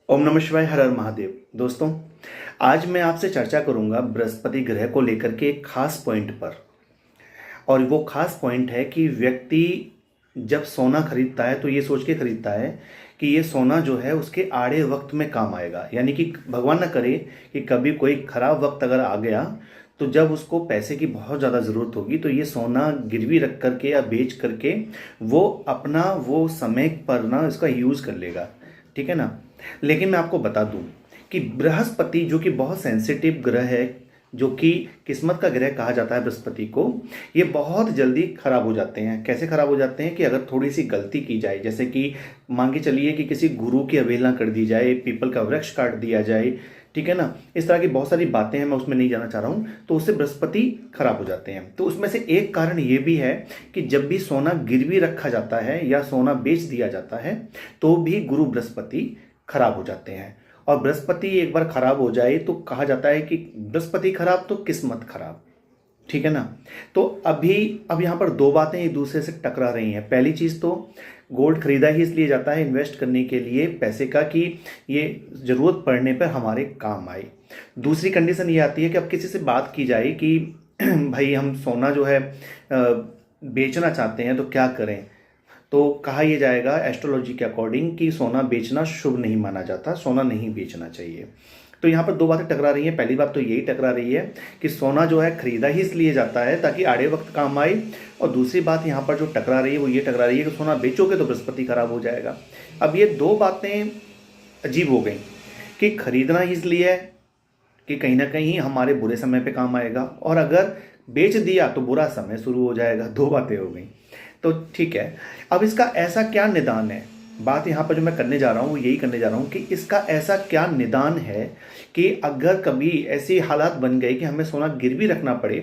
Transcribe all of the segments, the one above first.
ओम नमः शिवाय, हर हर महादेव। दोस्तों, आज मैं आपसे चर्चा करूंगा बृहस्पति ग्रह को लेकर के एक खास पॉइंट पर। और वो खास पॉइंट है कि व्यक्ति जब सोना खरीदता है तो ये सोच के खरीदता है कि ये सोना जो है उसके आड़े वक्त में काम आएगा। यानी कि भगवान ना करे कि कभी कोई खराब वक्त अगर आ गया तो जब उसको पैसे की बहुत ज़्यादा ज़रूरत होगी तो ये सोना गिरवी रख करके या बेच करके वो अपना वो समय पर ना इसका यूज़ कर लेगा। ठीक है ना। लेकिन मैं आपको बता दूं कि बृहस्पति जो कि बहुत सेंसिटिव ग्रह है, जो कि किस्मत का ग्रह कहा जाता है बृहस्पति को, ये बहुत जल्दी खराब हो जाते हैं। कैसे खराब हो जाते हैं कि अगर थोड़ी सी गलती की जाए, जैसे कि मान के चलिए कि किसी गुरु की अवहेलना कर दी जाए, पीपल का वृक्ष काट दिया जाए, ठीक है ना, इस तरह की बहुत सारी बातें हैं, मैं उसमें नहीं जाना चाह रहा हूं, तो उससे बृहस्पति खराब हो जाते हैं। तो उसमें से एक कारण ये भी है कि जब भी सोना गिरवी रखा जाता है या सोना बेच दिया जाता है तो भी गुरु बृहस्पति खराब हो जाते हैं। और बृहस्पति एक बार खराब हो जाए तो कहा जाता है कि बृहस्पति खराब तो किस्मत खराब। ठीक है ना। तो अब यहाँ पर दो बातें एक दूसरे से टकरा रही हैं। पहली चीज तो गोल्ड खरीदा ही इसलिए जाता है इन्वेस्ट करने के लिए पैसे का, कि ये जरूरत पड़ने पर हमारे काम आए। दूसरी कंडीशन ये आती है कि अब किसी से बात की जाए कि भाई हम सोना जो है बेचना चाहते हैं तो क्या करें, तो कहा यह जाएगा एस्ट्रोलॉजी के अकॉर्डिंग कि सोना बेचना शुभ नहीं माना जाता, सोना नहीं बेचना चाहिए। तो यहाँ पर दो बातें टकरा रही हैं। पहली बात तो यही टकरा रही है कि सोना जो है खरीदा ही इसलिए जाता है ताकि आड़े वक्त काम आए, और दूसरी बात यहाँ पर जो टकरा रही है वो ये टकरा रही है कि सोना बेचोगे तो बृहस्पति खराब हो जाएगा। अब ये दो बातें अजीब हो गई कि खरीदना इसलिए है कि कहीं ना कहीं हमारे बुरे समय पे काम आएगा, और अगर बेच दिया तो बुरा समय शुरू हो जाएगा। दो बातें हो गई। तो ठीक है, अब इसका ऐसा क्या निदान है, बात यहाँ पर जो मैं करने जा रहा हूँ वो यही करने जा रहा हूँ कि इसका ऐसा क्या निदान है कि अगर कभी ऐसी हालात बन गए कि हमें सोना गिरवी रखना पड़े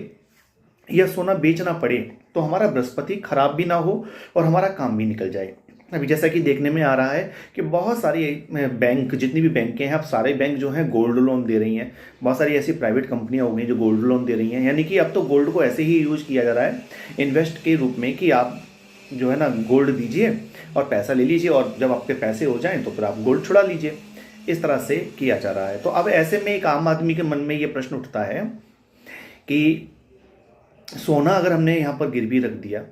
या सोना बेचना पड़े तो हमारा बृहस्पति खराब भी ना हो और हमारा काम भी निकल जाए। अभी जैसा कि देखने में आ रहा है कि बहुत सारी बैंक, जितनी भी बैंकें हैं, अब सारे बैंक जो हैं गोल्ड लोन दे रही हैं। बहुत सारी ऐसी प्राइवेट कंपनियां हो गई जो गोल्ड लोन दे रही हैं। यानी कि अब तो गोल्ड को ऐसे ही यूज किया जा रहा है इन्वेस्ट के रूप में कि आप जो है ना गोल्ड दीजिए और पैसा ले लीजिए, और जब आपके पैसे हो जाएं तो फिर आप गोल्ड छुड़ा लीजिए। इस तरह से किया जा रहा है। तो अब ऐसे में एक आम आदमी के मन में ये प्रश्न उठता है कि सोना अगर हमने यहाँ पर गिरवी रख दिया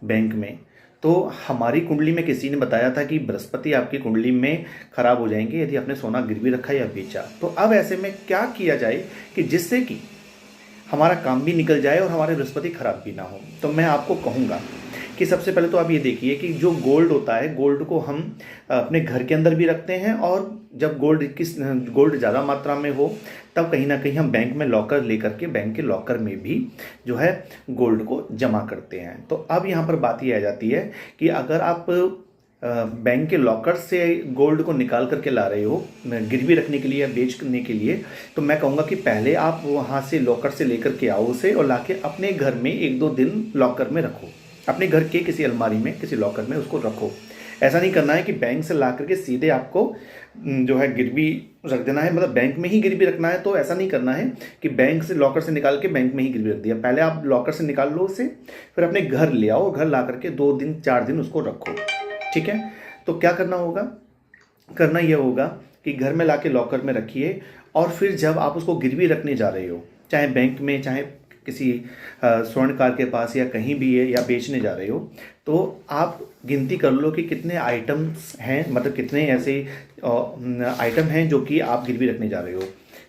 बैंक में, तो हमारी कुंडली में किसी ने बताया था कि बृहस्पति आपकी कुंडली में खराब हो जाएंगे यदि आपने सोना गिरवी रखा या बेचा। तो अब ऐसे में क्या किया जाए कि जिससे कि हमारा काम भी निकल जाए और हमारे बृहस्पति खराब भी ना हो। तो मैं आपको कहूँगा कि सबसे पहले तो आप ये देखिए कि जो गोल्ड होता है, गोल्ड को हम अपने घर के अंदर भी रखते हैं, और जब गोल्ड ज़्यादा मात्रा में हो तब कहीं ना कहीं हम बैंक में लॉकर लेकर के बैंक के लॉकर में भी जो है गोल्ड को जमा करते हैं। तो अब यहाँ पर बात ये आ जाती है कि अगर आप बैंक के लॉकर से गोल्ड को निकाल करके ला रहे हो गिरवी रखने के लिए या बेचने के लिए, तो मैं कहूँगा कि पहले आप वहाँ से लॉकर से लेकर के आओ उसे, और लाके अपने घर में एक दो दिन लॉकर में रखो। अपने घर के किसी अलमारी में, किसी लॉकर में उसको रखो। ऐसा नहीं करना है कि बैंक से ला करके सीधे आपको जो है गिरवी रख देना है, मतलब बैंक में ही गिरवी रखना है। तो ऐसा नहीं करना है कि बैंक से लॉकर से निकाल के बैंक में ही गिरवी रख दिया। पहले आप लॉकर से निकाल लो उसे, फिर अपने घर ले आओ, घर ला करके 2 दिन 4 दिन उसको रखो। ठीक है। तो क्या करना होगा, करना यह होगा कि घर में लाके लॉकर में रखिए, और फिर जब आप उसको गिरवी रखने जा रहे हो, चाहे बैंक में चाहे किसी स्वर्णकार के पास या कहीं भी है, या बेचने जा रहे हो, तो आप गिनती कर लो कि कितने आइटम्स हैं, मतलब कितने ऐसे आइटम हैं जो कि आप गिरवी रखने जा रहे हो।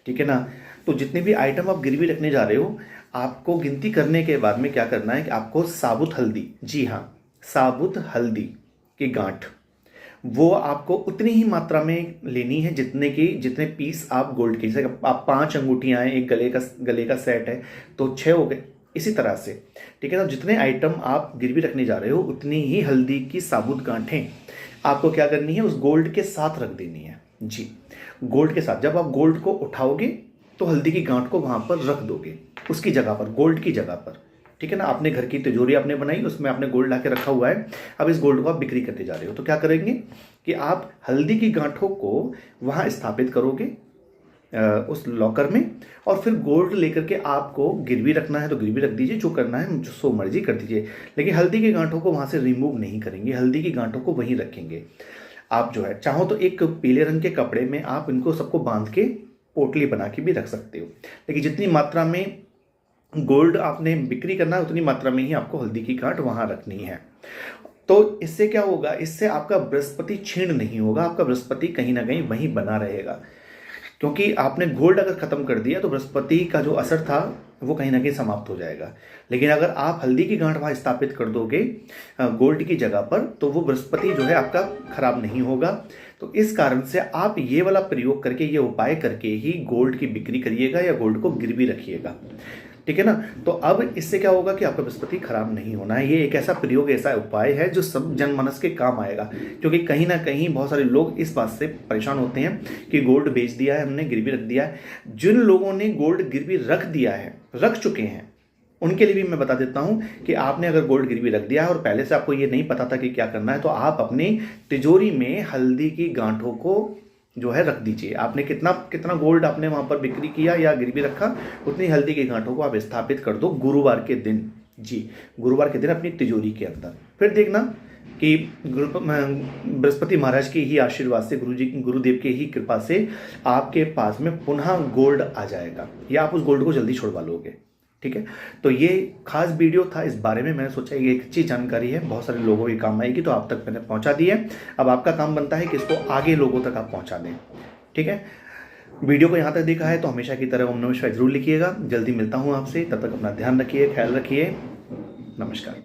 ठीक है ना। तो जितने भी आइटम आप गिरवी रखने जा रहे हो, आपको गिनती करने के बाद में क्या करना है कि आपको साबुत हल्दी, जी हाँ, साबुत हल्दी की गांठ, वो आपको उतनी ही मात्रा में लेनी है जितने पीस आप गोल्ड के, जैसे आप 5 अंगूठियां हैं, एक गले का सेट है तो 6 हो गए, इसी तरह से। ठीक है ना। जितने आइटम आप गिरवी रखने जा रहे हो उतनी ही हल्दी की साबुत गांठें आपको क्या करनी है, उस गोल्ड के साथ रख देनी है। जी, गोल्ड के साथ। जब आप गोल्ड को उठाओगे तो हल्दी की गांठ को वहां पर रख दोगे, उसकी जगह पर, गोल्ड की जगह पर। ठीक है ना। आपने घर की तिजोरी आपने बनाई, उसमें आपने गोल्ड ला के रखा हुआ है। अब इस गोल्ड को आप बिक्री करते जा रहे हो, तो क्या करेंगे कि आप हल्दी की गांठों को वहां स्थापित करोगे उस लॉकर में, और फिर गोल्ड लेकर के आपको गिरवी रखना है तो गिरवी रख दीजिए, जो करना है जो सो मर्जी कर दीजिए, लेकिन हल्दी की गांठों को वहां से रिमूव नहीं करेंगे, हल्दी की गांठों को वहीं रखेंगे। आप जो है चाहो तो एक पीले रंग के कपड़े में आप इनको सबको बांध के पोटली बना के भी रख सकते हो। लेकिन जितनी मात्रा में गोल्ड आपने बिक्री करना है उतनी मात्रा में ही आपको हल्दी की गांठ वहां रखनी है। तो इससे क्या होगा, इससे आपका बृहस्पति क्षीण नहीं होगा, आपका बृहस्पति कहीं ना कहीं वहीं बना रहेगा। क्योंकि आपने गोल्ड अगर खत्म कर दिया तो बृहस्पति का जो असर था वो कहीं ना कहीं समाप्त हो जाएगा। लेकिन अगर आप हल्दी की गांठ वहां स्थापित कर दोगे गोल्ड की जगह पर, तो वो बृहस्पति जो है आपका खराब नहीं होगा। तो इस कारण से आप ये वाला प्रयोग करके, ये उपाय करके ही गोल्ड की बिक्री करिएगा या गोल्ड को गिरवी रखिएगा, ठीक है ना। तो अब इससे क्या होगा कि आपका बृहस्पति खराब नहीं होना है। ये एक ऐसा प्रयोग, ऐसा उपाय है जो सब जनमानस के काम आएगा। क्योंकि कहीं ना कहीं बहुत सारे लोग इस बात से परेशान होते हैं कि गोल्ड बेच दिया है हमने, गिरवी रख दिया है। जिन लोगों ने गोल्ड गिरवी रख दिया है, रख चुके हैं, उनके लिए भी मैं बता देता हूं कि आपने अगर गोल्ड गिरवी रख दिया है और पहले से आपको ये नहीं पता था कि क्या करना है, तो आप अपनी तिजोरी में हल्दी की गांठों को जो है रख दीजिए। आपने कितना कितना गोल्ड आपने वहां पर बिक्री किया या गिरवी रखा, उतनी हल्दी की गांठों को आप स्थापित कर दो गुरुवार के दिन। जी, गुरुवार के दिन अपनी तिजोरी के अंदर। फिर देखना कि बृहस्पति महाराज के ही आशीर्वाद से, गुरुदेव के ही कृपा से आपके पास में पुनः गोल्ड आ जाएगा या आप उस गोल्ड को जल्दी छुड़वा लोगे, ठीक है। तो ये खास वीडियो था इस बारे में, मैंने सोचा ये एक अच्छी जानकारी है, बहुत सारे लोगों की काम आएगी, तो आप तक मैंने पहुंचा दी है। अब आपका काम बनता है कि इसको आगे लोगों तक आप पहुंचा दें, ठीक है। वीडियो को यहाँ तक देखा है तो हमेशा की तरह ओम नमः शिवाय जरूर लिखिएगा। जल्दी मिलता हूँ आपसे, तब तक अपना ध्यान रखिए, ख्याल रखिए। नमस्कार।